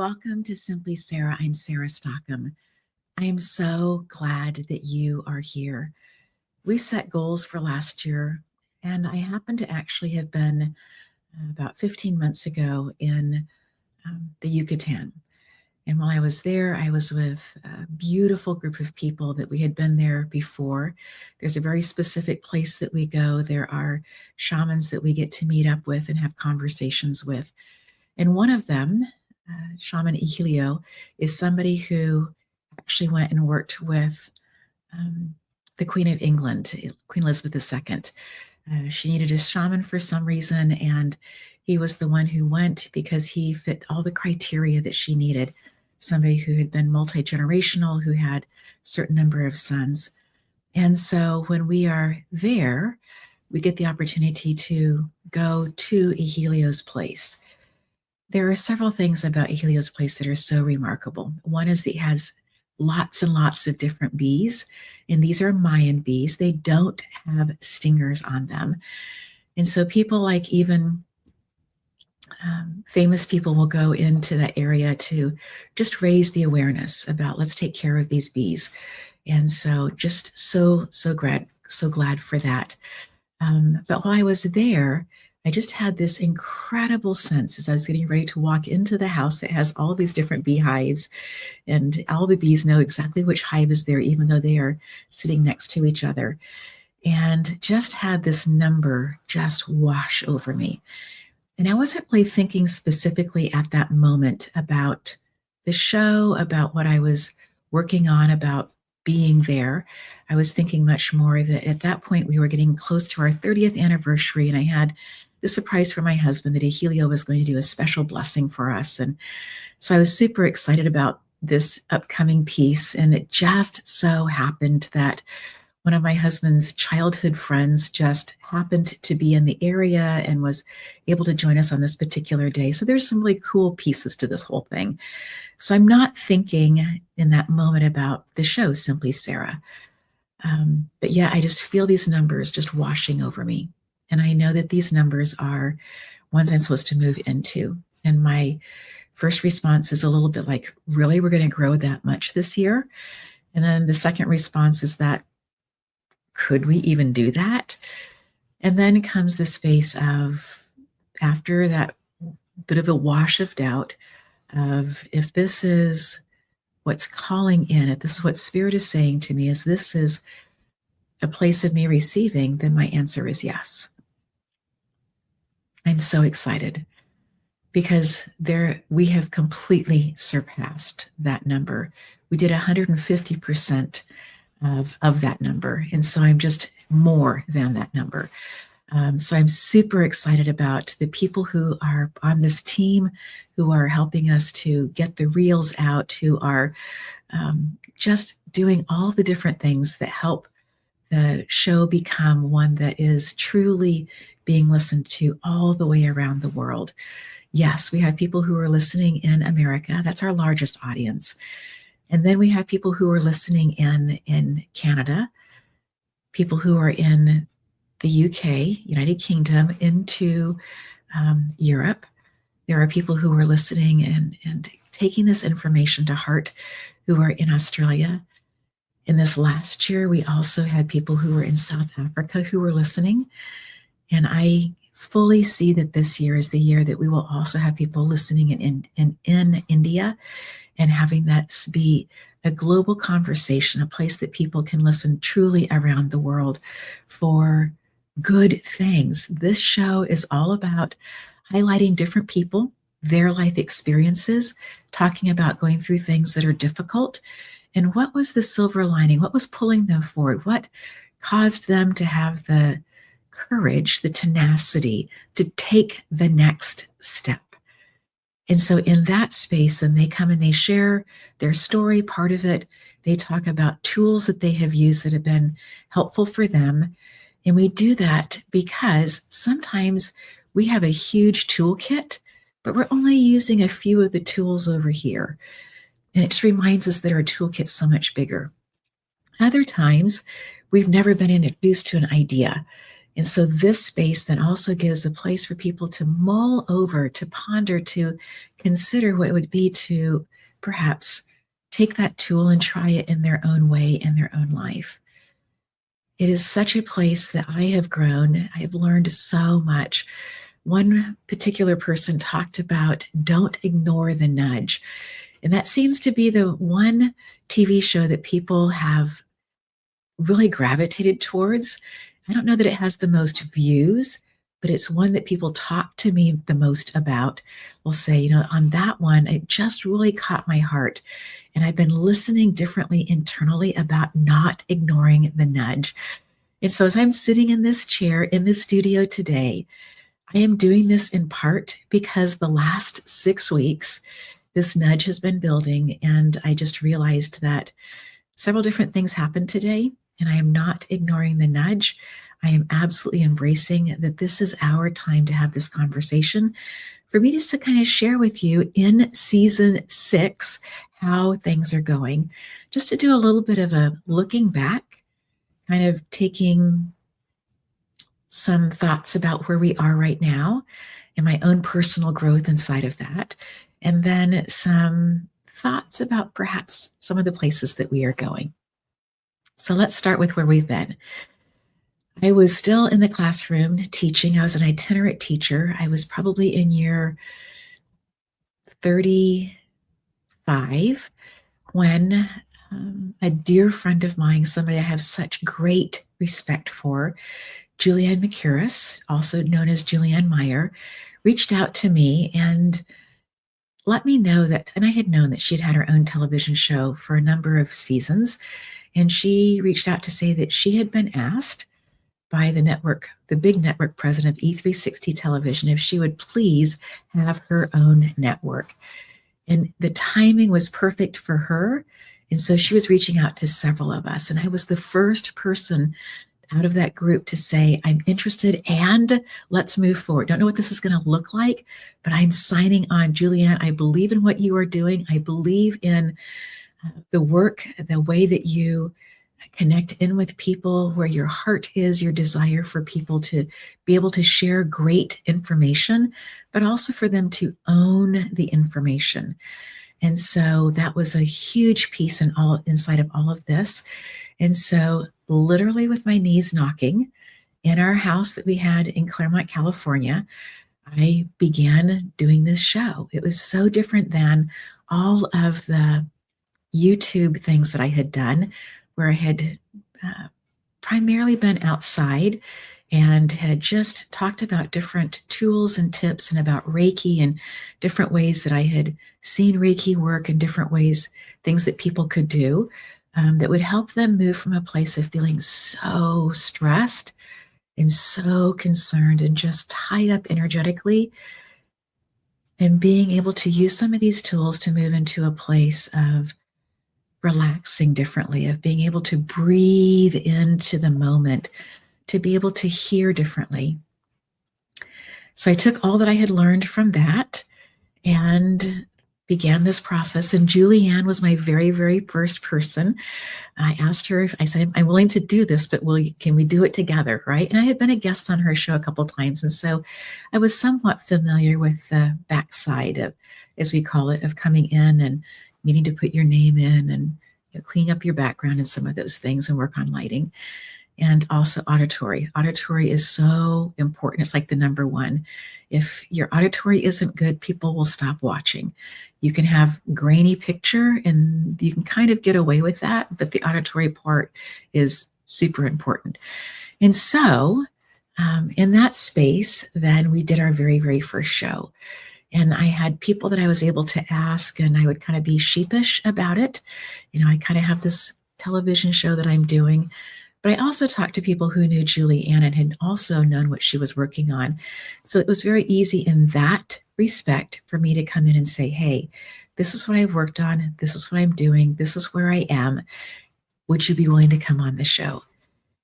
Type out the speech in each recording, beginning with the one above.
Welcome to Simply Sarah. I'm Sarah Stockham. I am so glad that you are here. We set goals for last year, and I happen to actually have been about 15 months ago in the Yucatan. And while I was there, I was with a beautiful group of people that we had been there before. There's a very specific place that we go. There are shamans that we get to meet up with and have conversations with. And one of them, Shaman Ihilio, is somebody who actually went and worked with the Queen of England, Queen Elizabeth II. She needed a shaman for some reason, and he was the one who went because he fit all the criteria that she needed. Somebody who had been multi-generational, who had a certain number of sons. And so when we are there, we get the opportunity to go to Ihilio's place. There are several things about Ihilio's place that are so remarkable. One is that he has lots and lots of different bees, and these are Mayan bees. They don't have stingers on them. And so people like even famous people will go into that area to just raise the awareness about let's take care of these bees. And so just so glad for that. But while I was there, I just had this incredible sense as I was getting ready to walk into the house that has all these different beehives, and all the bees know exactly which hive is there, even though they are sitting next to each other. And just had this number just wash over me. And I wasn't really thinking specifically at that moment about the show, about what I was working on, about being there. I was thinking much more that at that point we were getting close to our 30th anniversary, and I had the surprise for my husband that Ihilio was going to do a special blessing for us. And so I was super excited about this upcoming piece. And it just so happened that one of my husband's childhood friends just happened to be in the area and was able to join us on this particular day. So there's some really cool pieces to this whole thing. So I'm not thinking in that moment about the show, Simply Sarah. But yeah, I just feel these numbers just washing over me. And I know that these numbers are ones I'm supposed to move into. And my first response is a little bit like, really, we're going to grow that much this year? And then the second response is that, could we even do that? And then comes the space of, after that bit of a wash of doubt, of if this is what's calling in, if this is what Spirit is saying to me, is this is a place of me receiving, then my answer is yes. I'm so excited because we have completely surpassed that number. We did 150% of that number. And so I'm just more than that number. So I'm super excited about the people who are on this team, who are helping us to get the reels out, who are just doing all the different things that help the show become one that is truly being listened to all the way around the world. Yes, we have people who are listening in America. That's our largest audience. And then we have people who are listening in Canada, people who are in the UK, United Kingdom, into Europe. There are people who are listening and taking this information to heart who are in Australia. In this last year, we also had people who were in South Africa who were listening. And I fully see that this year is the year that we will also have people listening in India, and having that be a global conversation, a place that people can listen truly around the world for good things. This show is all about highlighting different people, their life experiences, talking about going through things that are difficult, and what was the silver lining, what was pulling them forward, what caused them to have the courage, the tenacity to take the next step. And so in that space, then they come and they share their story, part of it. They talk about tools that they have used that have been helpful for them. And we do that because sometimes we have a huge toolkit, but we're only using a few of the tools over here. And it just reminds us that our toolkit's so much bigger. Other times, we've never been introduced to an idea. And so this space then also gives a place for people to mull over, to ponder, to consider what it would be to perhaps take that tool and try it in their own way in their own life. It is such a place that I have grown. I have learned so much. One particular person talked about don't ignore the nudge. And that seems to be the one TV show that people have really gravitated towards. I don't know that it has the most views, but it's one that people talk to me the most about. Will say, on that one, it just really caught my heart. And I've been listening differently internally about not ignoring the nudge. And so as I'm sitting in this chair in this studio today, I am doing this in part because the last 6 weeks, this nudge has been building. And I just realized that several different things happened today, and I am not ignoring the nudge. I am absolutely embracing that this is our time to have this conversation. For me just to kind of share with you in season 6 how things are going, just to do a little bit of a looking back, kind of taking some thoughts about where we are right now and my own personal growth inside of that, and then some thoughts about perhaps some of the places that we are going. So let's start with where we've been. I was still in the classroom teaching. I was an itinerant teacher. I was probably in year 35 when a dear friend of mine, somebody I have such great respect for, Julianne McCurris, also known as Julianne Meyer, reached out to me and let me know that, and I had known that she'd had her own television show for a number of seasons, and she reached out to say that she had been asked by the network, the big network president of E360 television, if she would please have her own network. And the timing was perfect for her. And so she was reaching out to several of us. And I was the first person out of that group to say, I'm interested and let's move forward. Don't know what this is going to look like, but I'm signing on. Julianne, I believe in what you are doing. I believe in the work, the way that you connect in with people, where your heart is, your desire for people to be able to share great information, but also for them to own the information. And so that was a huge piece inside of all of this. And so literally with my knees knocking in our house that we had in Claremont, California, I began doing this show. It was so different than all of the YouTube things that I had done, where I had primarily been outside and had just talked about different tools and tips and about Reiki and different ways that I had seen Reiki work and different ways, things that people could do that would help them move from a place of feeling so stressed and so concerned and just tied up energetically, and being able to use some of these tools to move into a place of relaxing differently, of being able to breathe into the moment, to be able to hear differently. So I took all that I had learned from that and began this process. And Julianne was my very, very first person. I asked her, I said, I'm willing to do this, but can we do it together, right? And I had been a guest on her show a couple of times. And so I was somewhat familiar with the backside of, as we call it, of coming in and needing to put your name in and clean up your background and some of those things and work on lighting. And also auditory. Auditory is so important. It's like the number one. If your auditory isn't good, people will stop watching. You can have grainy picture and you can kind of get away with that, but the auditory part is super important. And so in that space, then we did our very, very first show. And I had people that I was able to ask, and I would kind of be sheepish about it. I kind of have this television show that I'm doing, but I also talked to people who knew Julianne and had also known what she was working on. So it was very easy in that respect for me to come in and say, hey, this is what I've worked on. This is what I'm doing. This is where I am. Would you be willing to come on the show?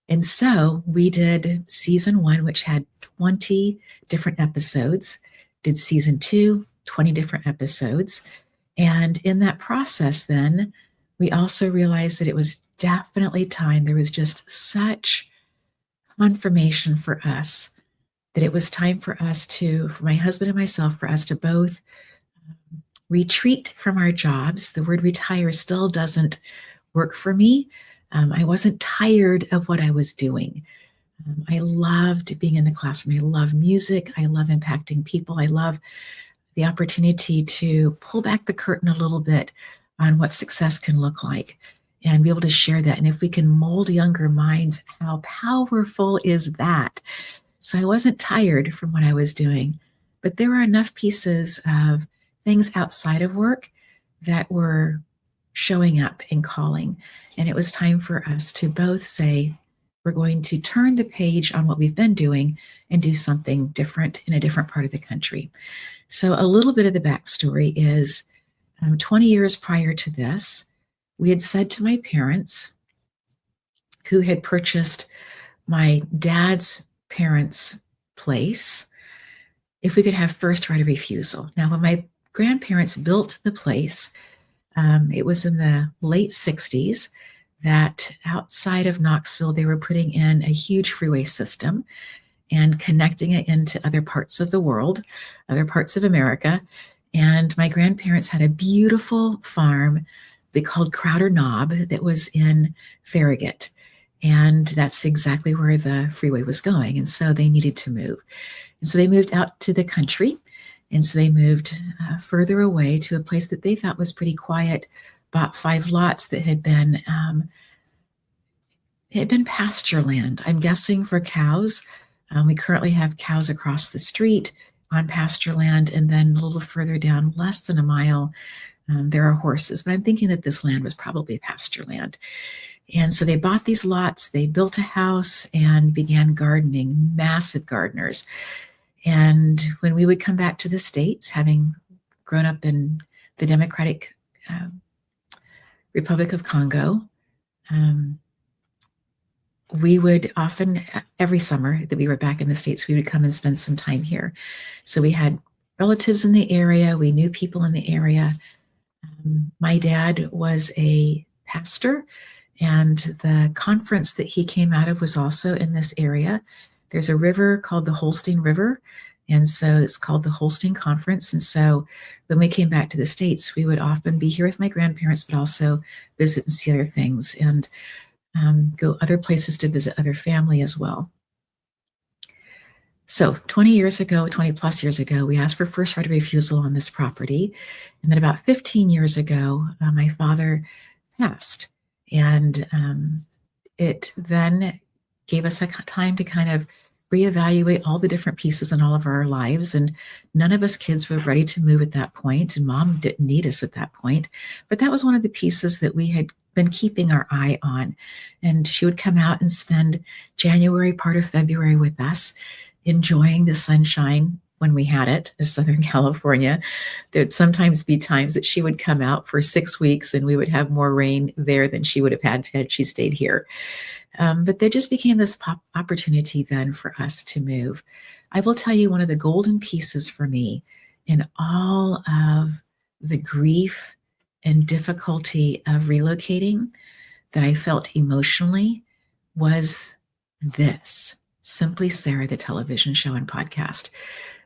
And so we did season 1, which had 20 different episodes. Did season 2, 20 different episodes. And in that process, then we also realized that it was definitely time. There was just such confirmation for us that it was time for my husband and myself, for us to both retreat from our jobs. The word retire still doesn't work for me. I wasn't tired of what I was doing. I loved being in the classroom. I love music. I love impacting people. I love the opportunity to pull back the curtain a little bit on what success can look like and be able to share that. And if we can mold younger minds, how powerful is that? So I wasn't tired from what I was doing, but there were enough pieces of things outside of work that were showing up and calling. And it was time for us to both say, we're going to turn the page on what we've been doing and do something different in a different part of the country. So a little bit of the backstory is 20 years prior to this, we had said to my parents, who had purchased my dad's parents' place, if we could have first right of refusal. Now, when my grandparents built the place, it was in the late 60s, that outside of Knoxville, they were putting in a huge freeway system and connecting it into other parts of the world, other parts of America. And my grandparents had a beautiful farm they called Crowder Knob that was in Farragut. And that's exactly where the freeway was going. And so they needed to move. And so they moved out to the country. And so they moved further away to a place that they thought was pretty quiet, bought 5 lots that had been pasture land, I'm guessing, for cows. We currently have cows across the street on pasture land, and then a little further down, less than a mile, there are horses. But I'm thinking that this land was probably pasture land. And so they bought these lots, they built a house and began gardening, massive gardeners. And when we would come back to the States, having grown up in the Democratic Republic of Congo, we would often, every summer that we were back in the States, we would come and spend some time here. So we had relatives in the area, we knew people in the area. My dad was a pastor, and the conference that he came out of was also in this area. There's a river called the Holstein River, and so it's called the Holstein Conference. And so when we came back to the States, we would often be here with my grandparents, but also visit and see other things, and go other places to visit other family as well. So 20 plus years ago, we asked for first right of refusal on this property. And then about 15 years ago, my father passed. And it then gave us a time to kind of reevaluate all the different pieces in all of our lives. And none of us kids were ready to move at that point, and mom didn't need us at that point. But that was one of the pieces that we had been keeping our eye on. And she would come out and spend January, part of February with us, enjoying the sunshine when we had it in Southern California. There'd sometimes be times that she would come out for 6 weeks and we would have more rain there than she would have had she stayed here. But there just became this opportunity then for us to move. I will tell you, one of the golden pieces for me in all of the grief and difficulty of relocating that I felt emotionally was this, Simply Sarah, the television show and podcast.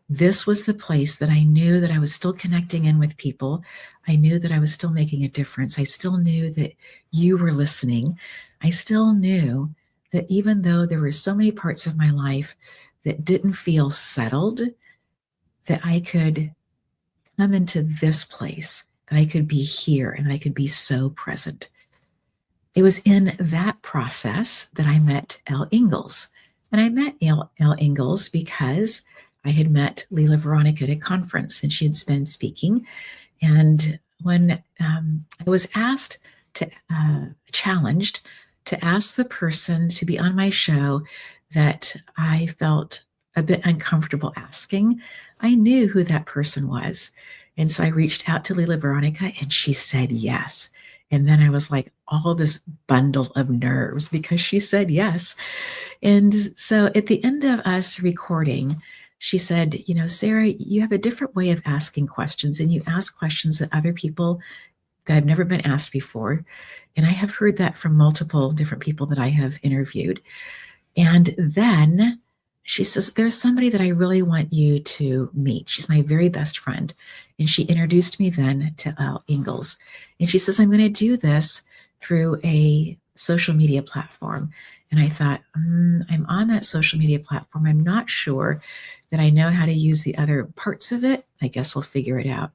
This was the place that I knew that I was still connecting in with people. I knew that I was still making a difference. I still knew that you were listening. I still knew that even though there were so many parts of my life that didn't feel settled, that I could come into this place, that I could be here, and I could be so present. It was in that process that I met Elle Ingalls. And I met Elle Ingalls because I had met Leela Veronica at a conference, and she had been speaking. And when I was challenged to ask the person to be on my show that I felt a bit uncomfortable asking, I knew who that person was. And so I reached out to Leela Veronica, and she said yes. And then I was like all this bundle of nerves because she said yes. And so at the end of us recording, she said, Sarah, you have a different way of asking questions, and you ask questions that other people that have never been asked before. And I have heard that from multiple different people that I have interviewed. And then she says, there's somebody that I really want you to meet. She's my very best friend. And she introduced me then to Al Ingalls. And she says, I'm going to do this through a social media platform. And I thought, I'm on that social media platform. I'm not sure that I know how to use the other parts of it. I guess we'll figure it out.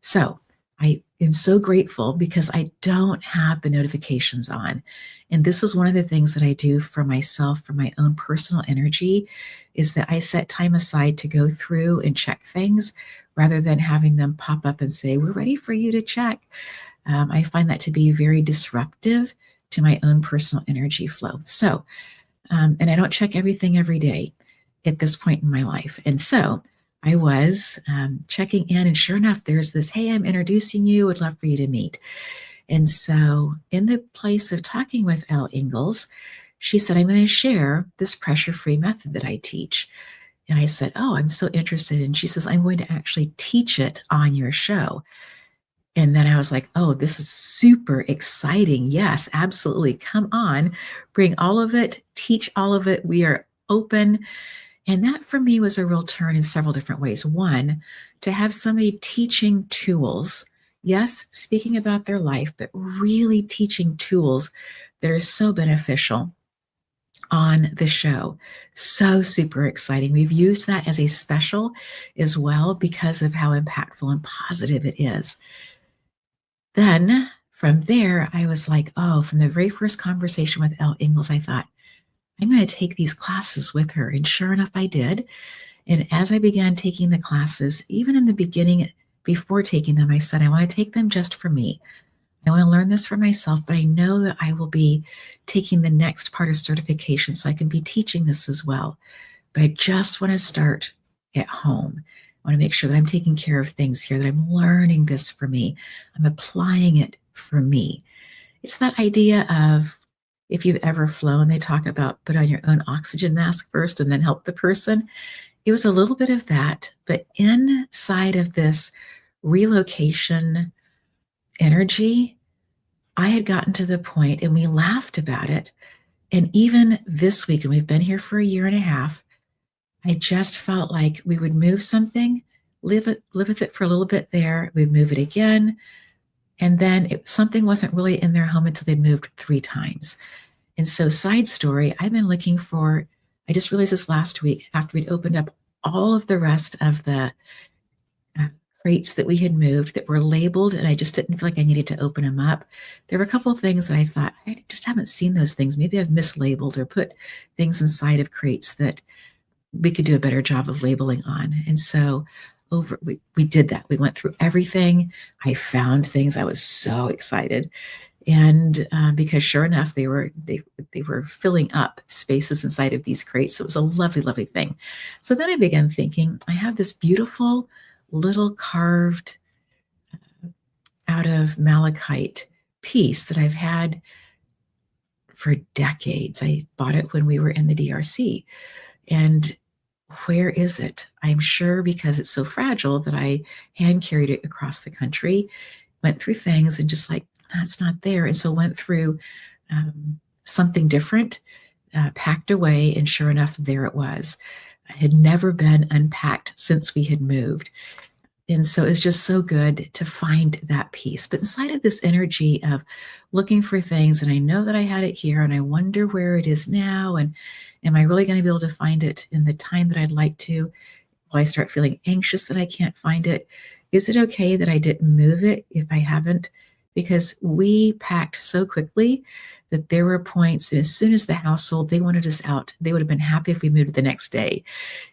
So I am so grateful because I don't have the notifications on. And this is one of the things that I do for myself, for my own personal energy, is that I set time aside to go through and check things rather than having them pop up and say, we're ready for you to check. I find that to be very disruptive to my own personal energy flow. So, and I don't check everything every day at this point in my life. And so I was checking in, and sure enough, there's this, hey, I'm introducing you, would love for you to meet. And so in the place of talking with Elle Ingalls, she said, I'm going to share this pressure-free method that I teach. And I said, oh, I'm so interested. And she says, I'm going to actually teach it on your show. And then I was like, oh, this is super exciting. Yes, absolutely. Come on, bring all of it, teach all of it. We are open. And that for me was a real turn in several different ways. One, to have somebody teaching tools, yes, speaking about their life, but really teaching tools that are so beneficial on the show. So super exciting. We've used that as a special as well because of how impactful and positive it is. Then from there, I was like, oh, from the very first conversation with Elle Ingalls, I thought, I'm going to take these classes with her. And sure enough, I did. And as I began taking the classes, even in the beginning, before taking them, I said, I want to take them just for me. I want to learn this for myself, but I know that I will be taking the next part of certification so I can be teaching this as well. But I just want to start at home. I want to make sure that I'm taking care of things here, that I'm learning this for me. I'm applying it for me. It's that idea of, if you've ever flown, they talk about put on your own oxygen mask first and then help the person. It was a little bit of that, but inside of this relocation energy, I had gotten to the point, and we laughed about it. And even this week, and we've been here for a year and a half, I just felt like we would move something, live with it for a little bit there, we'd move it again, and then something wasn't really in their home until they'd moved 3 times. And so, side story, I've been looking for, I just realized this last week after we'd opened up all of the rest of the crates that we had moved that were labeled, and I just didn't feel like I needed to open them up. There were a couple of things that I thought, I just haven't seen those things. Maybe I've mislabeled or put things inside of crates that we could do a better job of labeling on. And so we did that. We went through everything. I found things. I was so excited. And because sure enough, they were filling up spaces inside of these crates. So it was a lovely, lovely thing. So then I began thinking, I have this beautiful little carved out of malachite piece that I've had for decades. I bought it when we were in the DRC. And where is it? I'm sure because it's so fragile that I hand carried it across the country, went through things and just like, that's not there. And so went through something different, packed away, and sure enough, there it was. It had never been unpacked since we had moved. And so it's just so good to find that piece. But inside of this energy of looking for things, and I know that I had it here, and I wonder where it is now, and am I really going to be able to find it in the time that I'd like to? Will I start feeling anxious that I can't find it? Is it okay that I didn't move it if I haven't? Because we packed so quickly that there were points, and as soon as the house sold, they wanted us out. They would have been happy if we moved the next day.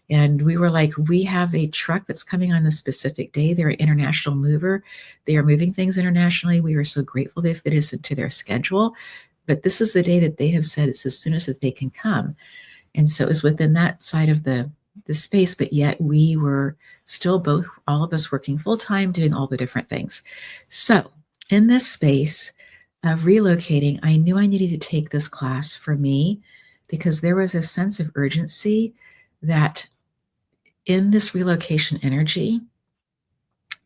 And we were like, we have a truck that's coming on this specific day. They're an international mover. They are moving things internationally. We are so grateful they fit us into their schedule. But this is the day that they have said it's as soon as that they can come. And so it was within that side of the space, but yet we were still all of us working full time, doing all the different things. So in this space of relocating, I knew I needed to take this class for me because there was a sense of urgency that in this relocation energy,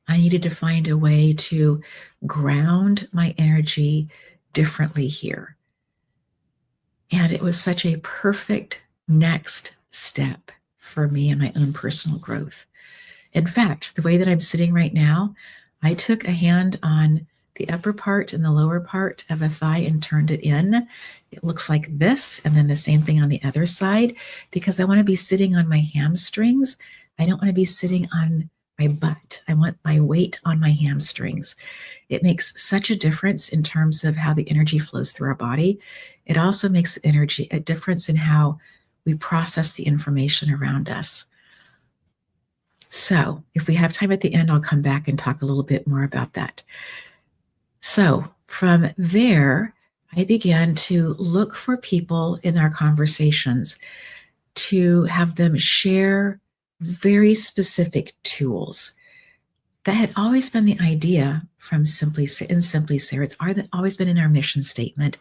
I needed to find a way to ground my energy differently here. And it was such a perfect next step for me in my own personal growth. In fact, the way that I'm sitting right now, I took a hand on the upper part and the lower part of a thigh and turned it in. It looks like this, and then the same thing on the other side, because I want to be sitting on my hamstrings. I don't want to be sitting on my butt. I want my weight on my hamstrings. It makes such a difference in terms of how the energy flows through our body. It also makes a difference in how we process the information around us. So, if we have time at the end, I'll come back and talk a little bit more about that. So, from there, I began to look for people in our conversations to have them share very specific tools. That had always been the idea from Simply Sarah. It's always been in our mission statement.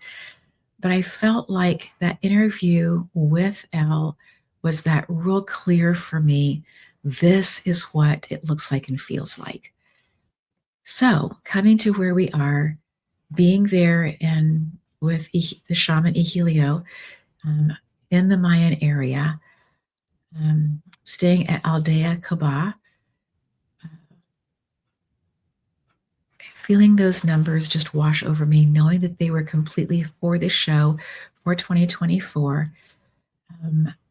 But I felt like that interview with Elle was that real clear for me. This is what it looks like and feels like. So coming to where we are, being there and with the shaman Ihilio in the Mayan area, staying at Aldea Kaba, feeling those numbers just wash over me, knowing that they were completely for the show for 2024.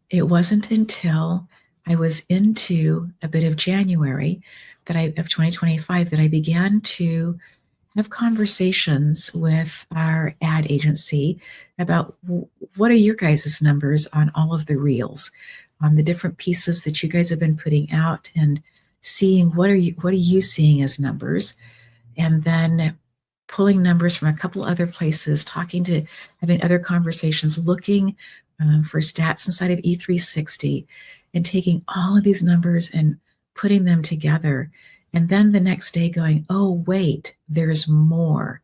It wasn't until I was into a bit of January of 2025 that I began to have conversations with our ad agency about what are your guys' numbers on all of the reels, on the different pieces that you guys have been putting out, and seeing what are you seeing as numbers, and then pulling numbers from a couple other places, having other conversations, looking for stats inside of E360, and taking all of these numbers and putting them together. And then the next day going, oh, wait, there's more.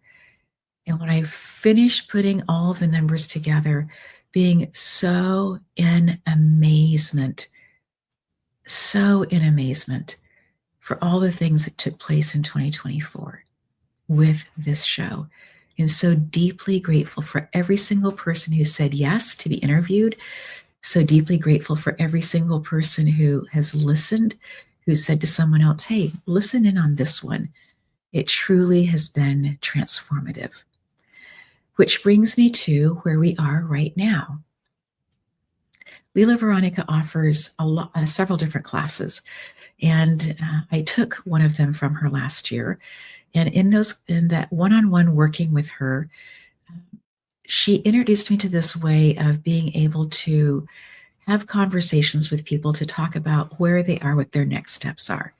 And when I finished putting all of the numbers together, being so in amazement for all the things that took place in 2024 with this show. And so deeply grateful for every single person who said yes to be interviewed. So deeply grateful for every single person who has listened, who said to someone else, hey, listen in on this one. It truly has been transformative. Which brings me to where we are right now. Leela Veronica offers several different classes, and I took one of them from her last year. And in that one-on-one working with her, she introduced me to this way of being able to have conversations with people to talk about where they are, what their next steps are.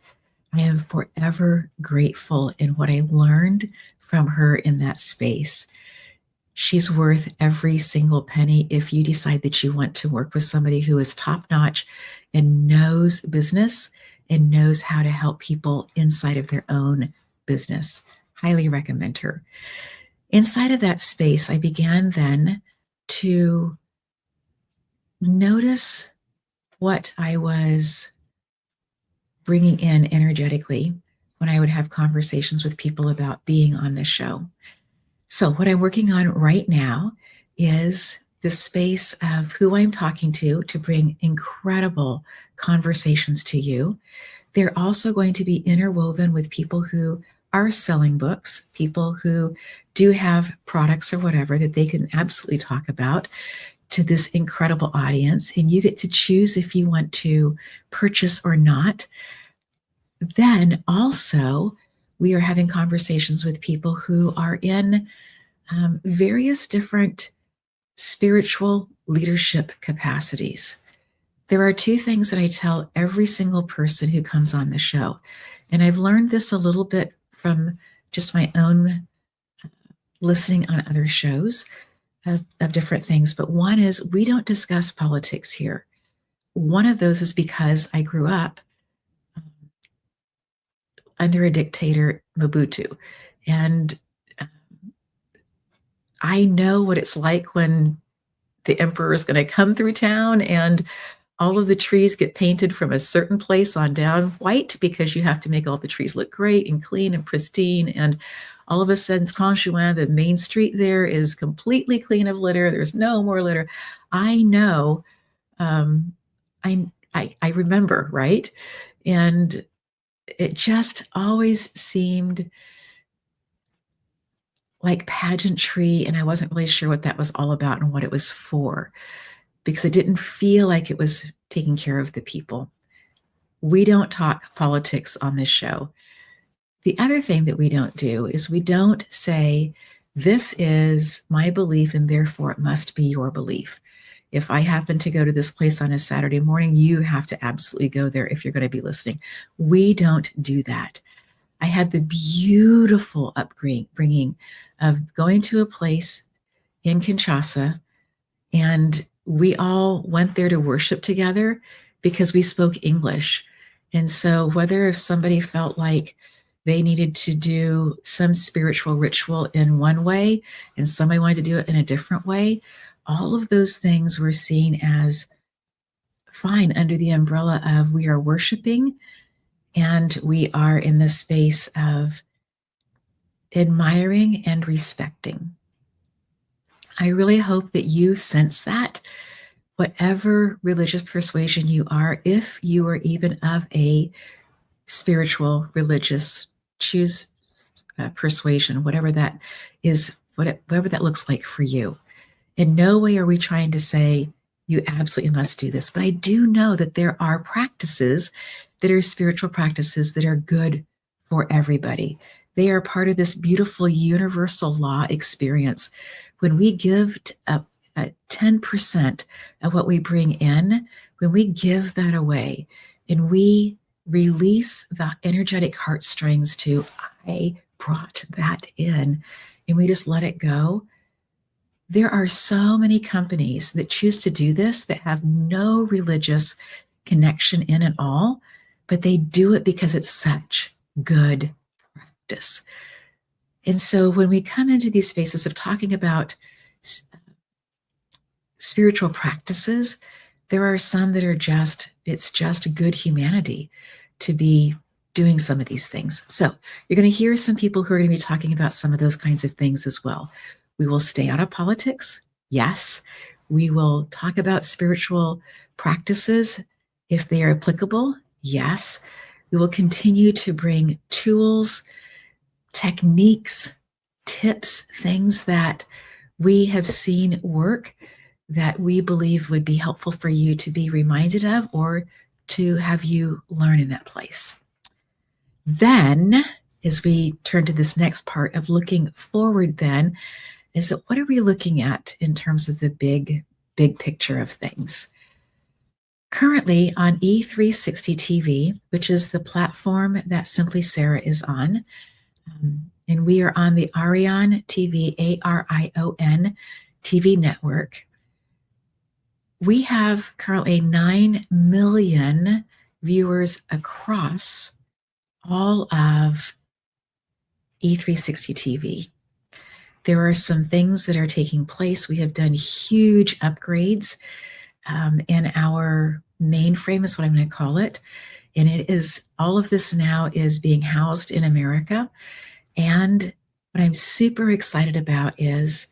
I am forever grateful in what I learned from her in that space. She's worth every single penny if you decide that you want to work with somebody who is top-notch and knows business and knows how to help people inside of their own business. Highly recommend her. Inside of that space, I began then to notice what I was bringing in energetically when I would have conversations with people about being on the show. So what I'm working on right now is the space of who I'm talking to bring incredible conversations to you. They're also going to be interwoven with people who are selling books, people who do have products or whatever that they can absolutely talk about to this incredible audience. And you get to choose if you want to purchase or not. Then also, we are having conversations with people who are in various different spiritual leadership capacities. There are two things that I tell every single person who comes on the show. And I've learned this a little bit from just my own listening on other shows of different things. But one is, we don't discuss politics here. One of those is because I grew up under a dictator, Mobutu. And I know what it's like when the emperor is going to come through town and all of the trees get painted from a certain place on down white because you have to make all the trees look great and clean and pristine. And all of a sudden, Conjuin, the main street there, is completely clean of litter. There's no more litter. I know. Um, I remember, right? And it just always seemed like pageantry, and I wasn't really sure what that was all about and what it was for, because it didn't feel like it was taking care of the people. We don't talk politics on this show. The other thing that we don't do is we don't say, this is my belief and therefore it must be your belief. If I happen to go to this place on a Saturday morning, you have to absolutely go there if you're going to be listening. We don't do that. I had the beautiful upbringing of going to a place in Kinshasa, and we all went there to worship together because we spoke English. And so whether if somebody felt like they needed to do some spiritual ritual in one way and somebody wanted to do it in a different way, all of those things were seen as fine under the umbrella of we are worshiping and we are in the space of admiring and respecting. I really hope that you sense that, whatever religious persuasion you are, if you are even of a spiritual, religious, choose persuasion, whatever that is, whatever that looks like for you. In no way are we trying to say you absolutely must do this, but I do know that there are practices that are spiritual practices that are good for everybody. They are part of this beautiful universal law experience. When we give 10% of what we bring in, when we give that away and we release the energetic heartstrings to, I brought that in, and we just let it go. There are so many companies that choose to do this that have no religious connection in at all, but they do it because it's such good practice. And so when we come into these spaces of talking about spiritual practices, there are some that are just, it's just good humanity to be doing some of these things. So you're going to hear some people who are going to be talking about some of those kinds of things as well. We will stay out of politics. Yes. We will talk about spiritual practices if they are applicable. Yes. We will continue to bring tools, techniques, tips, things that we have seen work that we believe would be helpful for you to be reminded of or to have you learn in that place. Then, as we turn to this next part of looking forward, then, is that what are we looking at in terms of the big picture of things? Currently on E360 TV, which is the platform that Simply Sarah is on, and we are on the Arion TV, ARION TV network. We have currently 9 million viewers across all of E360 TV. There are some things that are taking place. We have done huge upgrades in our mainframe, is what I'm going to call it. And it is, all of this now is being housed in America. And what I'm super excited about is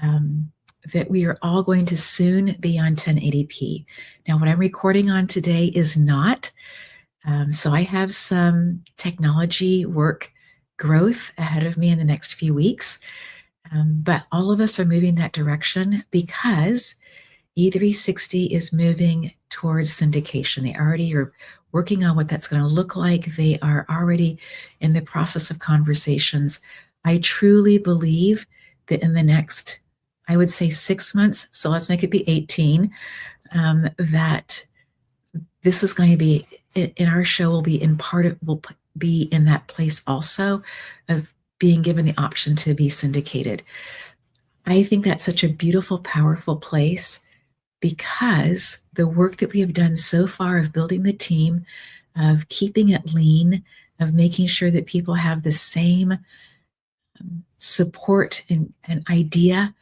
that we are all going to soon be on 1080p. Now, what I'm recording on today is not. So I have some technology work growth ahead of me in the next few weeks. But all of us are moving that direction because E360 is moving towards syndication. They already are working on what that's going to look like. They are already in the process of conversations. I truly believe that in the next, I would say 6 months, so let's make it be 18, that this is going to be, in our show will be will be in that place also of being given the option to be syndicated. I think that's such a beautiful, powerful place because the work that we have done so far of building the team, of keeping it lean, of making sure that people have the same support and an idea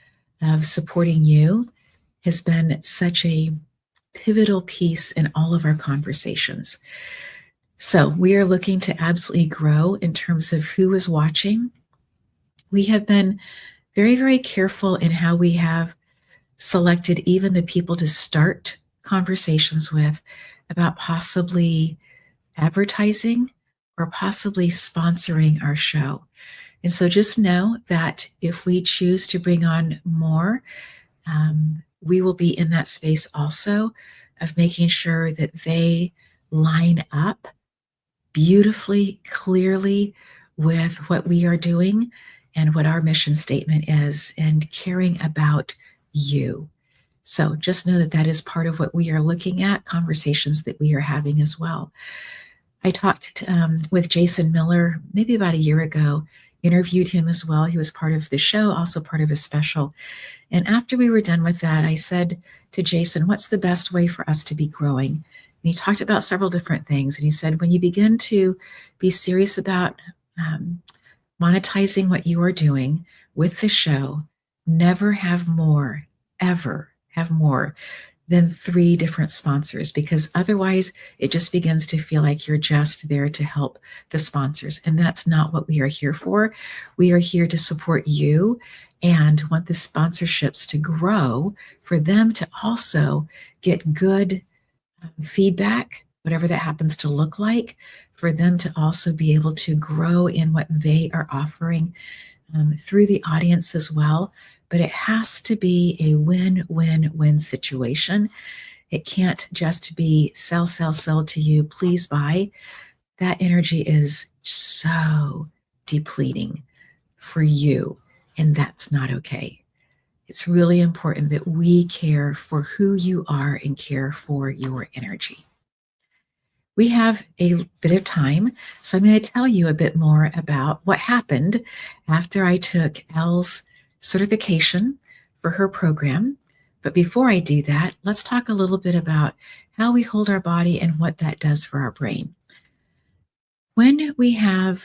of supporting you has been such a pivotal piece in all of our conversations. So we are looking to absolutely grow in terms of who is watching. We have been very, very careful in how we have selected even the people to start conversations with about possibly advertising or possibly sponsoring our show. And so just know that if we choose to bring on more, we will be in that space also of making sure that they line up beautifully, clearly with what we are doing and what our mission statement is, and caring about you. So just know that that is part of what we are looking at, conversations that we are having as well. I talked with Jason Miller maybe about a year ago, interviewed him as well. He was part of the show, also part of a special. And after we were done with that, I said to Jason, what's the best way for us to be growing? And he talked about several different things. And he said, when you begin to be serious about monetizing what you are doing with the show, never have more, ever have more than 3 different sponsors, because otherwise it just begins to feel like you're just there to help the sponsors. And that's not what we are here for. We are here to support you and want the sponsorships to grow, for them to also get good feedback, whatever that happens to look like, for them to also be able to grow in what they are offering through the audience as well. But it has to be a win-win-win situation. It can't just be sell, sell, sell to you, please buy. That energy is so depleting for you, and that's not okay. It's really important that we care for who you are and care for your energy. We have a bit of time, so I'm going to tell you a bit more about what happened after I took Elle's certification for her program. But before I do that, let's talk a little bit about how we hold our body and what that does for our brain. When we have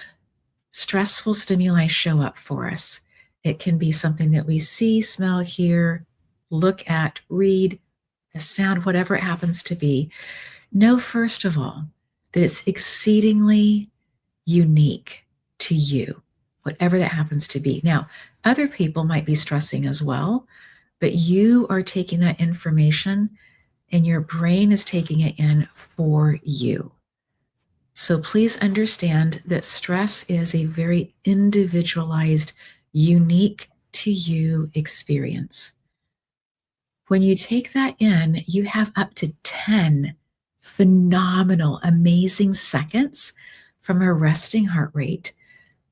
stressful stimuli show up for us, it can be something that we see, smell, hear, look at, read, a sound, whatever it happens to be. Know, first of all, that it's exceedingly unique to you, whatever that happens to be. Now, other people might be stressing as well, but you are taking that information and your brain is taking it in for you. So please understand that stress is a very individualized, unique to you experience. When you take that in, you have up to 10 phenomenal, amazing seconds from a resting heart rate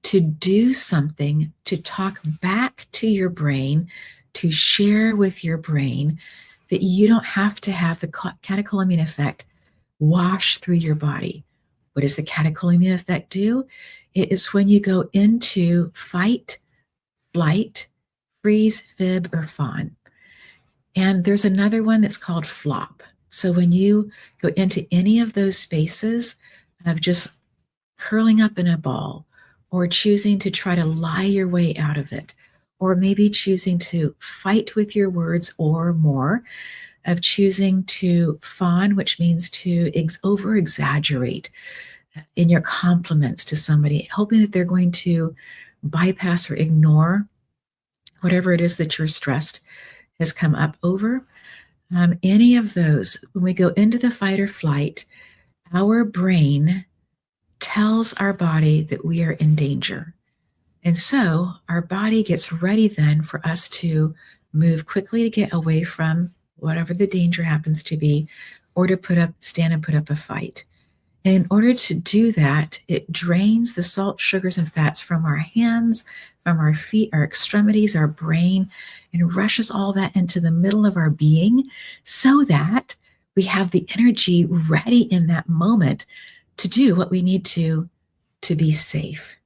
to do something, to talk back to your brain, to share with your brain, that you don't have to have the catecholamine effect wash through your body. What does the catecholamine effect do? It is when you go into fight, flight, freeze, fib, or fawn. And there's another one that's called flop. So when you go into any of those spaces of just curling up in a ball, or choosing to try to lie your way out of it, or maybe choosing to fight with your words, or more of choosing to fawn, which means to over exaggerate in your compliments to somebody, hoping that they're going to bypass or ignore whatever it is that you're stressed has come up over. Any of those, when we go into the fight or flight, our brain tells our body that we are in danger. And so our body gets ready then for us to move quickly to get away from whatever the danger happens to be, or to stand and put up a fight. And in order to do that, it drains the salt, sugars, and fats from our hands, from our feet, our extremities, our brain, and rushes all that into the middle of our being, so that we have the energy ready in that moment to do what we need to be safe.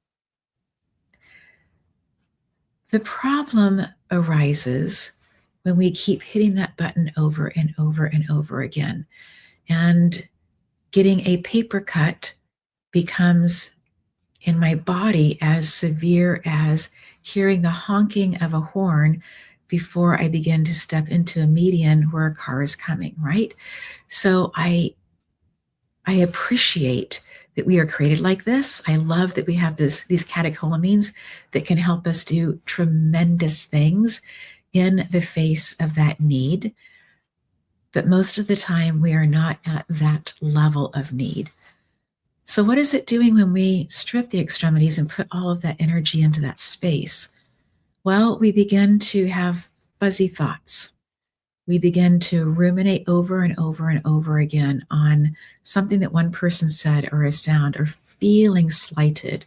The problem arises when we keep hitting that button over and over and over again. And getting a paper cut becomes, in my body, as severe as hearing the honking of a horn before I begin to step into a median where a car is coming, right? So I appreciate that we are created like this. I love that we have these catecholamines that can help us do tremendous things in the face of that need. But most of the time, we are not at that level of need. So what is it doing when we strip the extremities and put all of that energy into that space? Well, we begin to have fuzzy thoughts. We begin to ruminate over and over and over again on something that one person said or a sound or feeling slighted.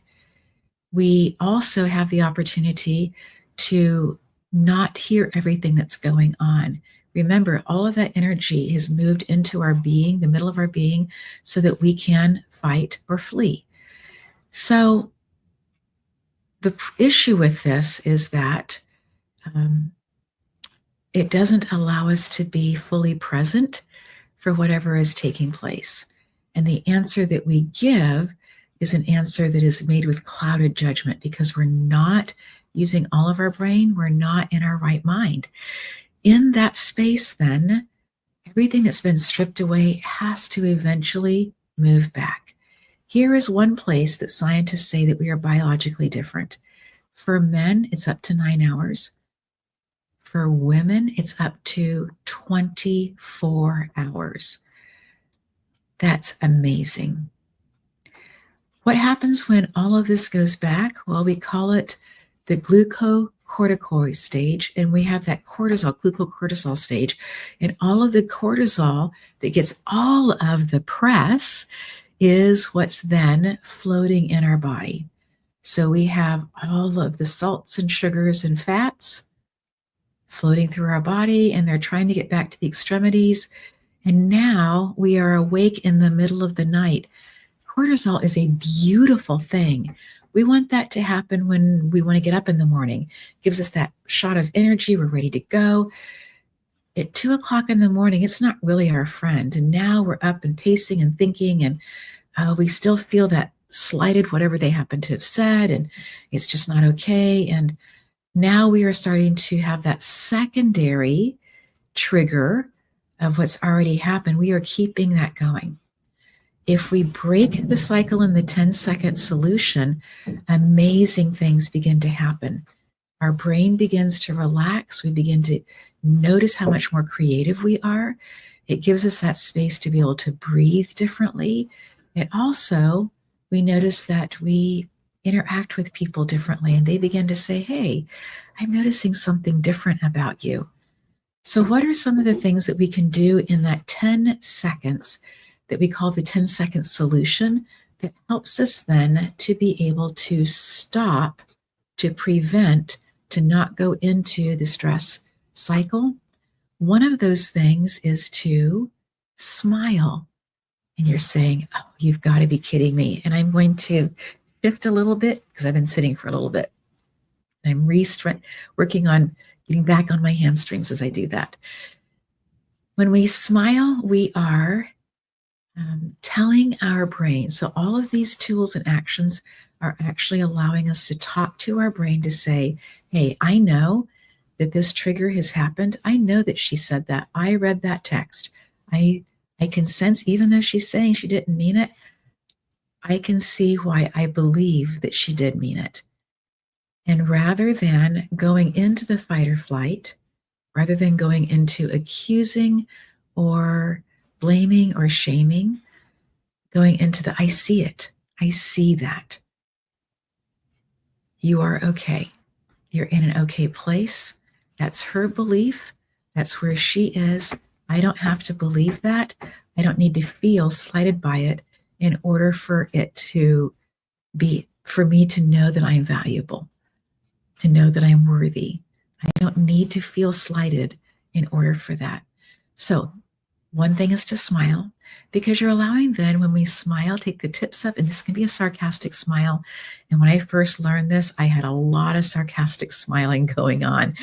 We also have the opportunity to not hear everything that's going on. Remember, all of that energy has moved into our being, the middle of our being, so that we can fight or flee. So the issue with this is that it doesn't allow us to be fully present for whatever is taking place. And the answer that we give is an answer that is made with clouded judgment because we're not using all of our brain. We're not in our right mind. In that space, then, everything that's been stripped away has to eventually move back. Here is one place that scientists say that we are biologically different. For men, it's up to 9 hours. For women, it's up to 24 hours. That's amazing. What happens when all of this goes back? Well, we call it the glucocorticoid stage, and we have that glucocortisol stage. And all of the cortisol that gets all of the press is what's then floating in our body. So we have all of the salts and sugars and fats floating through our body, and they're trying to get back to the extremities. And now we are awake in the middle of the night. Cortisol is a beautiful thing. We want that to happen when we want to get up in the morning. It gives us that shot of energy. We're ready to go. At 2 o'clock in the morning, it's not really our friend. And now we're up and pacing and thinking, and we still feel that slighted, whatever they happen to have said, and it's just not okay. And now we are starting to have that secondary trigger of what's already happened. We are keeping that going. If we break the cycle in the 10-second solution, amazing things begin to happen. Our brain begins to relax. We begin to notice how much more creative we are. It gives us that space to be able to breathe differently. It also, we notice that we interact with people differently, and they begin to say, hey, I'm noticing something different about you. So what are some of the things that we can do in that 10 seconds that we call the 10-second solution that helps us then to be able to stop, to prevent, to not go into the stress cycle? One of those things is to smile. And you're saying, oh, you've got to be kidding me. And I'm going to shift a little bit because I've been sitting for a little bit. I'm working on getting back on my hamstrings as I do that. When we smile, we are telling our brain. So all of these tools and actions are actually allowing us to talk to our brain to say, hey, I know that this trigger has happened. I know that she said that. I read that text. I can sense, even though she's saying she didn't mean it, I can see why I believe that she did mean it. And rather than going into the fight or flight, rather than going into accusing or blaming or shaming, going into the I see it. I see that. You are okay. You're in an okay place. That's her belief. That's where she is. I don't have to believe that. I don't need to feel slighted by it in order for it to be, for me to know that I'm valuable, to know that I'm worthy. I don't need to feel slighted in order for that. So one thing is to smile, because you're allowing then when we smile, take the tips up, and this can be a sarcastic smile. And when I first learned this, I had a lot of sarcastic smiling going on.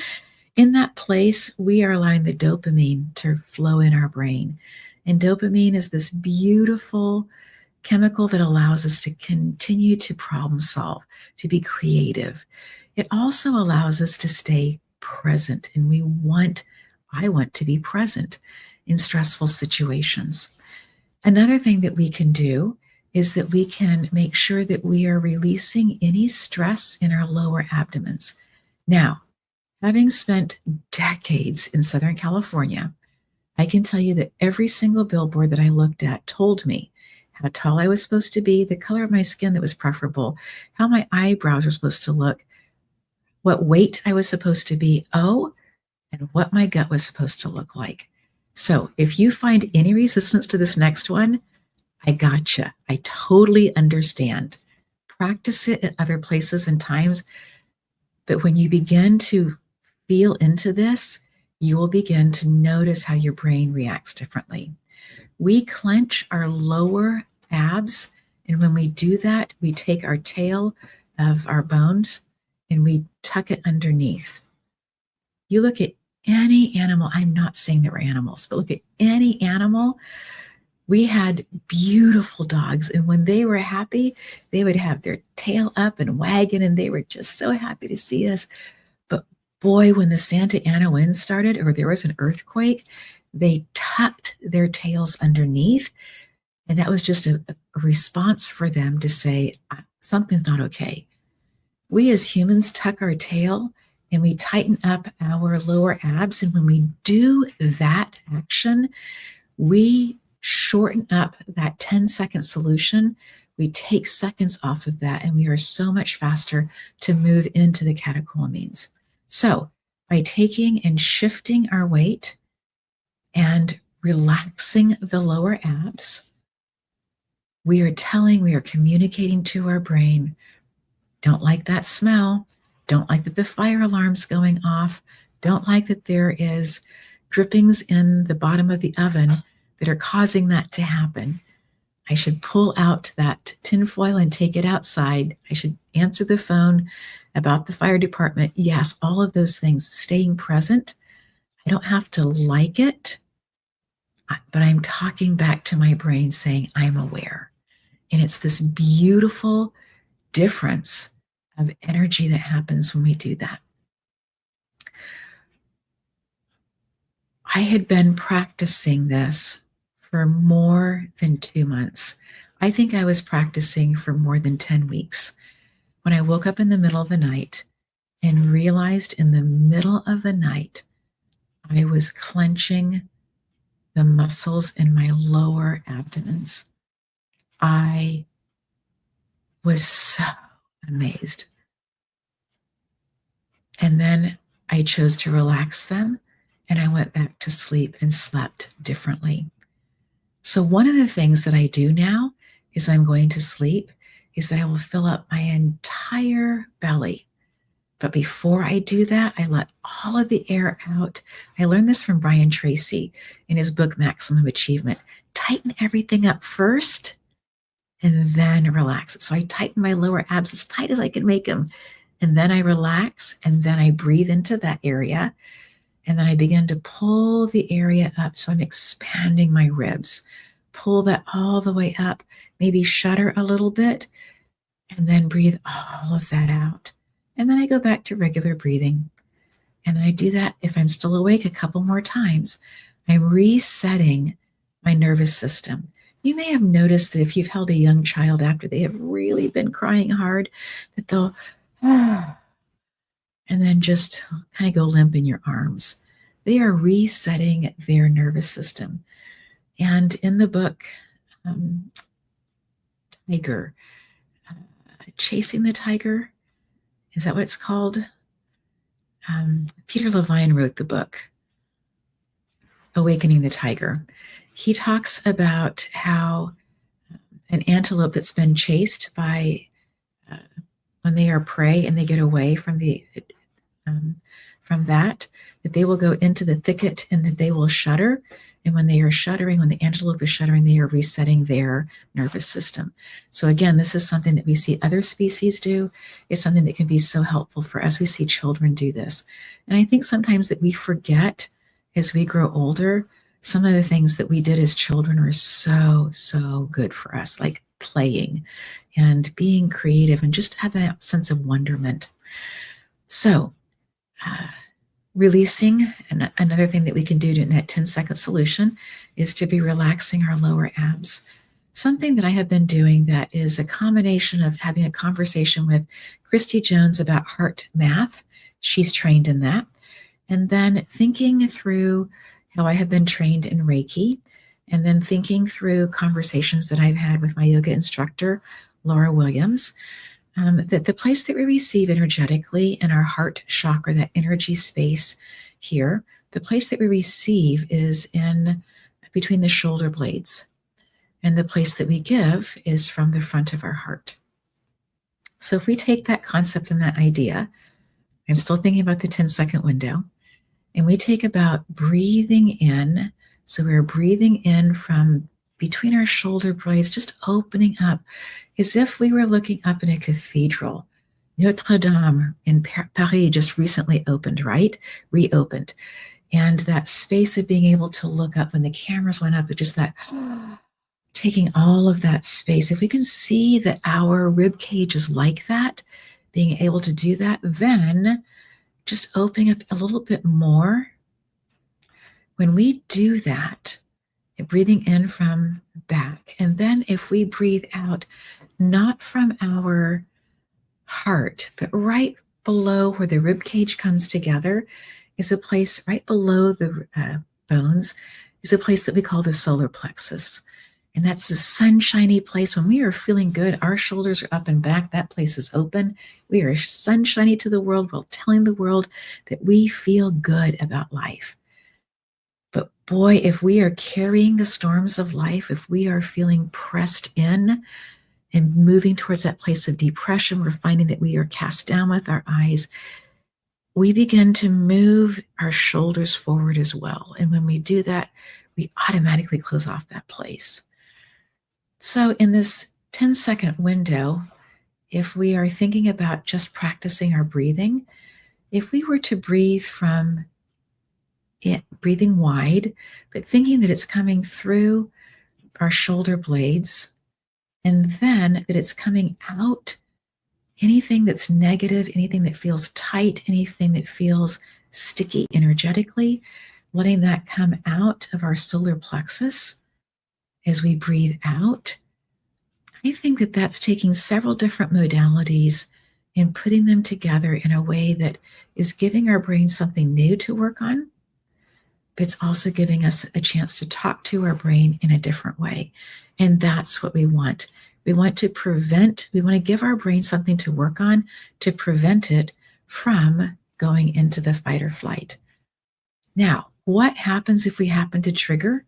In that place, we are allowing the dopamine to flow in our brain. And dopamine is this beautiful chemical that allows us to continue to problem solve, to be creative. It also allows us to stay present, and I want to be present in stressful situations. Another thing that we can do is that we can make sure that we are releasing any stress in our lower abdomens. Now, having spent decades in Southern California, I can tell you that every single billboard that I looked at told me how tall I was supposed to be, the color of my skin that was preferable, how my eyebrows were supposed to look, what weight I was supposed to be, and what my gut was supposed to look like. So if you find any resistance to this next one, I gotcha. I totally understand. Practice it at other places and times. But when you begin to feel into this, you will begin to notice how your brain reacts differently. We clench our lower abs. And when we do that, we take our tail of our bones and we tuck it underneath. You look at any animal, I'm not saying that we're animals, but look at any animal. We had beautiful dogs, and when they were happy, they would have their tail up and wagging, and they were just so happy to see us. But boy, when the Santa Ana wind started or there was an earthquake, they tucked their tails underneath, and that was just a response for them to say, something's not okay. We as humans tuck our tail and we tighten up our lower abs, and when we do that action, we shorten up that 10-second solution. We take seconds off of that, and we are so much faster to move into the catecholamines. So by taking and shifting our weight and relaxing the lower abs, we are communicating to our brain, don't like that smell, don't like that the fire alarm's going off, don't like that there is drippings in the bottom of the oven that are causing that to happen. I should pull out that tinfoil and take it outside. I should answer the phone about the fire department. Yes, all of those things, staying present. I don't have to like it, but I'm talking back to my brain saying, I'm aware. And it's this beautiful difference of energy that happens when we do that. I had been practicing this for more than 2 months. I think I was practicing for more than 10 weeks when I woke up in the middle of the night and realized in the middle of the night I was clenching the muscles in my lower abdomens. I was so amazed. And then I chose to relax them, and I went back to sleep and slept differently. So one of the things that I do now is I'm going to sleep is that I will fill up my entire belly. But before I do that, I let all of the air out. I learned this from Brian Tracy in his book, Maximum Achievement. Tighten everything up first and then relax. So I tighten my lower abs as tight as I can make them. And then I relax, and then I breathe into that area. And then I begin to pull the area up. So I'm expanding my ribs. Pull that all the way up, maybe shudder a little bit, and then breathe all of that out. And then I go back to regular breathing. And then I do that if I'm still awake a couple more times. I'm resetting my nervous system. You may have noticed that if you've held a young child after they have really been crying hard, that they'll and then just kind of go limp in your arms. They are resetting their nervous system. And in the book, Tiger, Chasing the Tiger, is that what it's called? Peter Levine wrote the book, Awakening the Tiger. He talks about how an antelope that's been chased by when they are prey and they get away from that they will go into the thicket and that they will shudder. And when they are shuddering, when the antelope is shuddering, they are resetting their nervous system. So again, this is something that we see other species do. It's something that can be so helpful for us. We see children do this. And I think sometimes that we forget as we grow older, some of the things that we did as children are so, so good for us, like playing and being creative and just have that sense of wonderment. So Releasing, and another thing that we can do in that 10-second solution is to be relaxing our lower abs. Something that I have been doing that is a combination of having a conversation with Christy Jones about heart math. She's trained in that. And then thinking through how I have been trained in Reiki, and then thinking through conversations that I've had with my yoga instructor, Laura Williams, that the place that we receive energetically in our heart chakra, that energy space here, the place that we receive is in between the shoulder blades. And the place that we give is from the front of our heart. So if we take that concept and that idea, I'm still thinking about the 10-second window, and we take about breathing in. So we're breathing in from between our shoulder blades, just opening up as if we were looking up in a cathedral. Notre Dame in Paris just recently opened, right? Reopened. And that space of being able to look up when the cameras went up, it just that taking all of that space. If we can see that our rib cage is like that, being able to do that, then just opening up a little bit more. When we do that, breathing in from back, and then if we breathe out, not from our heart, but right below where the rib cage comes together is a place right below the bones, is a place that we call the solar plexus. And that's a sunshiny place. When we are feeling good, our shoulders are up and back, that place is open. We are sunshiny to the world while telling the world that we feel good about life. But boy, if we are carrying the storms of life, if we are feeling pressed in and moving towards that place of depression, we're finding that we are cast down with our eyes, we begin to move our shoulders forward as well. And when we do that, we automatically close off that place. So in this 10-second window, if we are thinking about just practicing our breathing, if we were to breathe from it, breathing wide, but thinking that it's coming through our shoulder blades, and then that it's coming out, anything that's negative, anything that feels tight, anything that feels sticky energetically, letting that come out of our solar plexus as we breathe out. I think that that's taking several different modalities and putting them together in a way that is giving our brain something new to work on, but it's also giving us a chance to talk to our brain in a different way. And that's what we want. We want to give our brain something to work on to prevent it from going into the fight or flight. Now, what happens if we happen to trigger?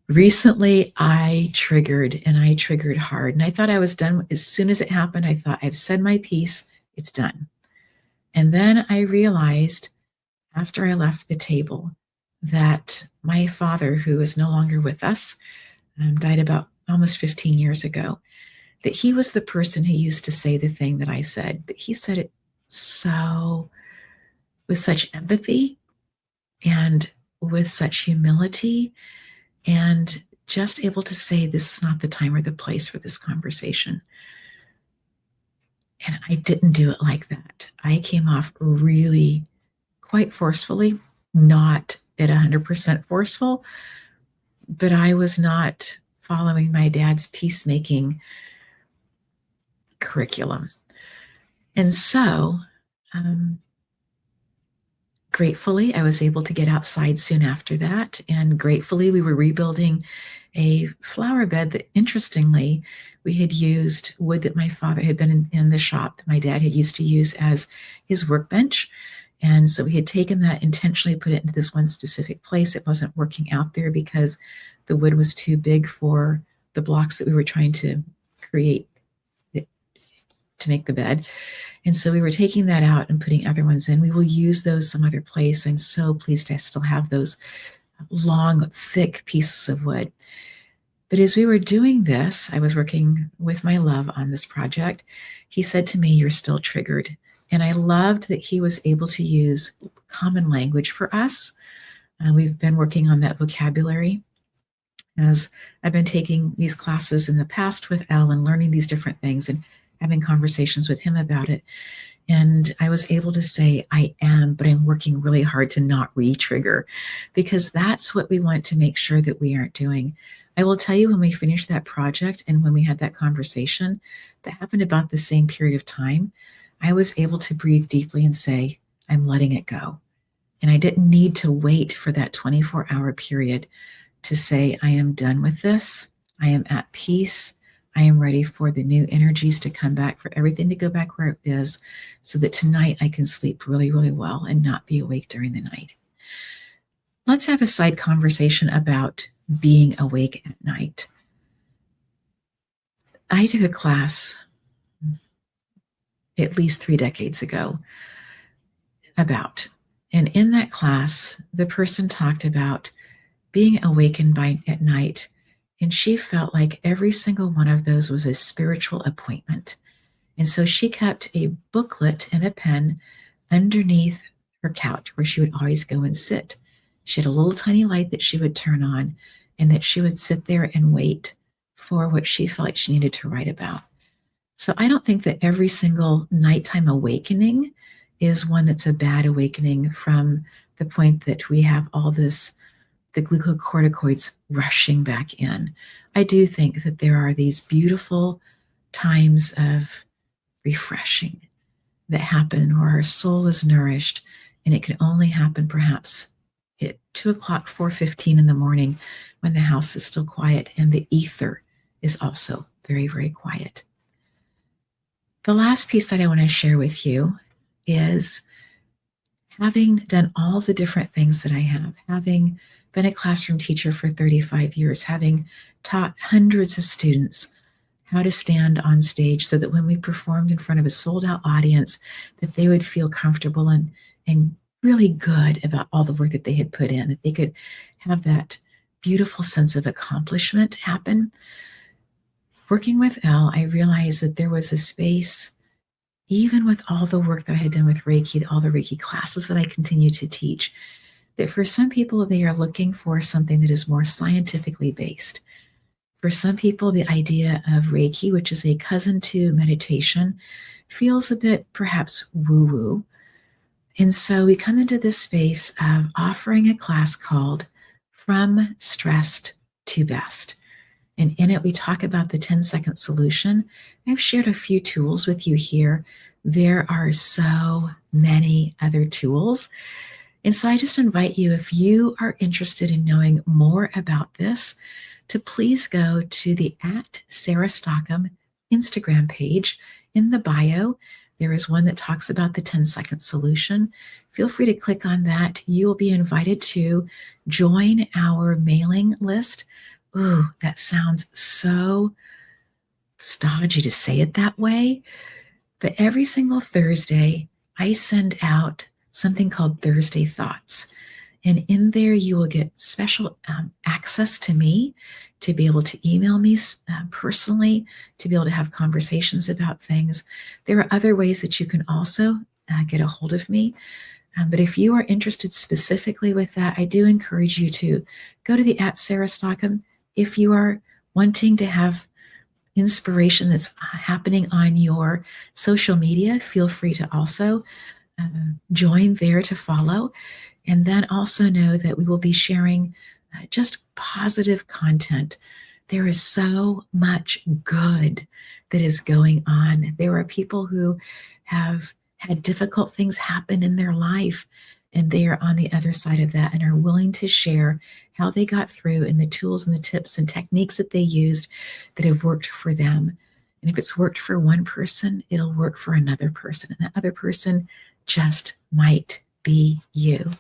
Recently, I triggered hard, and I thought I was done. As soon as it happened, I thought, I've said my piece, it's done. And then I realized after I left the table that my father, who is no longer with us, died about almost 15 years ago, that he was the person who used to say the thing that I said, but he said it with such empathy and with such humility, and just able to say, this is not the time or the place for this conversation. And I didn't do it like that. I came off really quite forcefully, not at 100% forceful, but I was not following my dad's peacemaking curriculum. And so, gratefully, I was able to get outside soon after that. And gratefully, we were rebuilding a flower bed that, interestingly, we had used wood that my father had been in the shop that my dad had used to use as his workbench. And so we had taken that, intentionally put it into this one specific place. It wasn't working out there because the wood was too big for the blocks that we were trying to create to make the bed. And so we were taking that out and putting other ones in. We will use those some other place. I'm so pleased to still have those long, thick pieces of wood. But as we were doing this, I was working with my love on this project. He said to me, "You're still triggered." And I loved that he was able to use common language for us. We've been working on that vocabulary as I've been taking these classes in the past with Elle and learning these different things and having conversations with him about it. And I was able to say, I am, but I'm working really hard to not re-trigger, because that's what we want to make sure that we aren't doing. I will tell you, when we finished that project and when we had that conversation that happened about the same period of time, I was able to breathe deeply and say, I'm letting it go. And I didn't need to wait for that 24-hour period to say, I am done with this. I am at peace. I am ready for the new energies to come back, for everything to go back where it is, so that tonight I can sleep really, really well and not be awake during the night. Let's have a side conversation about being awake at night. I took a class at least 3 decades ago and in that class, the person talked about being awakened at night, and she felt like every single one of those was a spiritual appointment. And so she kept a booklet and a pen underneath her couch where she would always go and sit. She had a little tiny light that she would turn on, and that she would sit there and wait for what she felt like she needed to write about. So I don't think that every single nighttime awakening is one that's a bad awakening, from the point that we have all this, the glucocorticoids rushing back in. I do think that there are these beautiful times of refreshing that happen where our soul is nourished, and it can only happen perhaps at 2 o'clock, 4:15 in the morning, when the house is still quiet and the ether is also very, very quiet. The last piece that I want to share with you is, having done all the different things that I have, having been a classroom teacher for 35 years, having taught hundreds of students how to stand on stage so that when we performed in front of a sold-out audience, that they would feel comfortable and really good about all the work that they had put in, that they could have that beautiful sense of accomplishment happen. Working with Elle, I realized that there was a space, even with all the work that I had done with Reiki, all the Reiki classes that I continue to teach, that for some people, they are looking for something that is more scientifically based. For some people, the idea of Reiki, which is a cousin to meditation, feels a bit perhaps woo-woo. And so we come into this space of offering a class called From Stressed to Best. And in it, we talk about the 10-second solution. I've shared a few tools with you here. There are so many other tools. And so I just invite you, if you are interested in knowing more about this, to please go to the @SarahStockham Instagram page. In the bio, there is one that talks about the 10-second solution. Feel free to click on that. You will be invited to join our mailing list. Ooh, that sounds so stodgy to say it that way. But every single Thursday, I send out something called Thursday Thoughts. And in there, you will get special access to me, to be able to email me personally, to be able to have conversations about things. There are other ways that you can also get a hold of me. But if you are interested specifically with that, I do encourage you to go to the @SarahStockham. If you are wanting to have inspiration that's happening on your social media, feel free to also join there to follow. And then also know that we will be sharing just positive content. There is so much good that is going on. There are people who have had difficult things happen in their life, and they are on the other side of that and are willing to share how they got through, and the tools and the tips and techniques that they used that have worked for them. And if it's worked for one person, it'll work for another person. And that other person just might be you.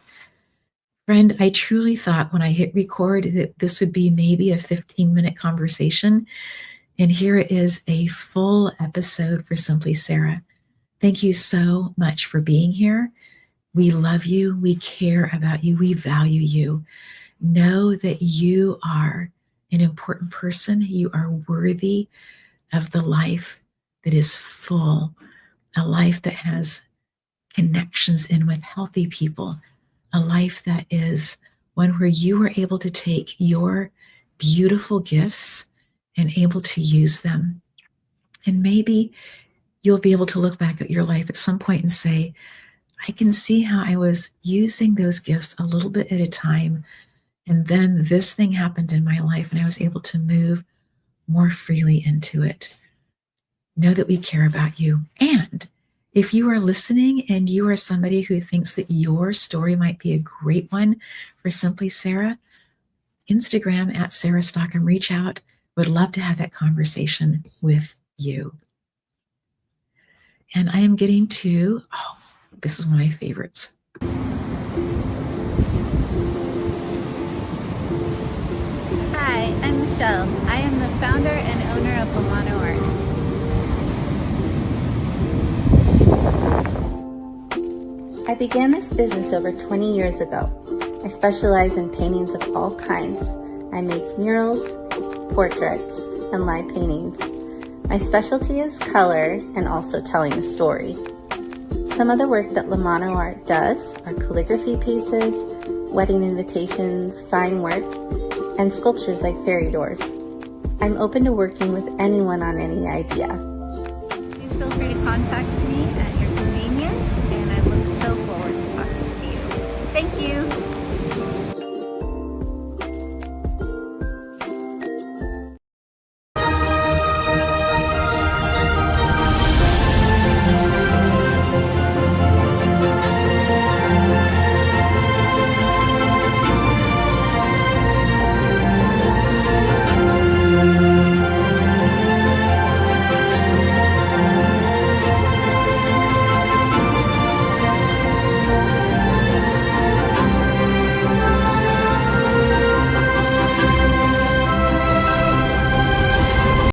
Friend, I truly thought when I hit record that this would be maybe a 15-minute conversation. And here is a full episode for Simply Sarah. Thank you so much for being here. We love you. We care about you. We value you. Know that you are an important person. You are worthy of the life that is full, a life that has connections in with healthy people, a life that is one where you are able to take your beautiful gifts and able to use them. And maybe you'll be able to look back at your life at some point and say, I can see how I was using those gifts a little bit at a time. And then this thing happened in my life and I was able to move more freely into it. Know that we care about you. And if you are listening and you are somebody who thinks that your story might be a great one for Simply Sarah, Instagram at Sarah Stockham, reach out. Would love to have that conversation with you. And I am getting to, this is one of my favorites. Hi, I'm Michelle. I am the founder and owner of Lamano Art. I began this business over 20 years ago. I specialize in paintings of all kinds. I make murals, portraits, and live paintings. My specialty is color and also telling a story. Some of the work that Lamano Art does are calligraphy pieces, wedding invitations, sign work, and sculptures like fairy doors. I'm open to working with anyone on any idea. Please feel free to contact me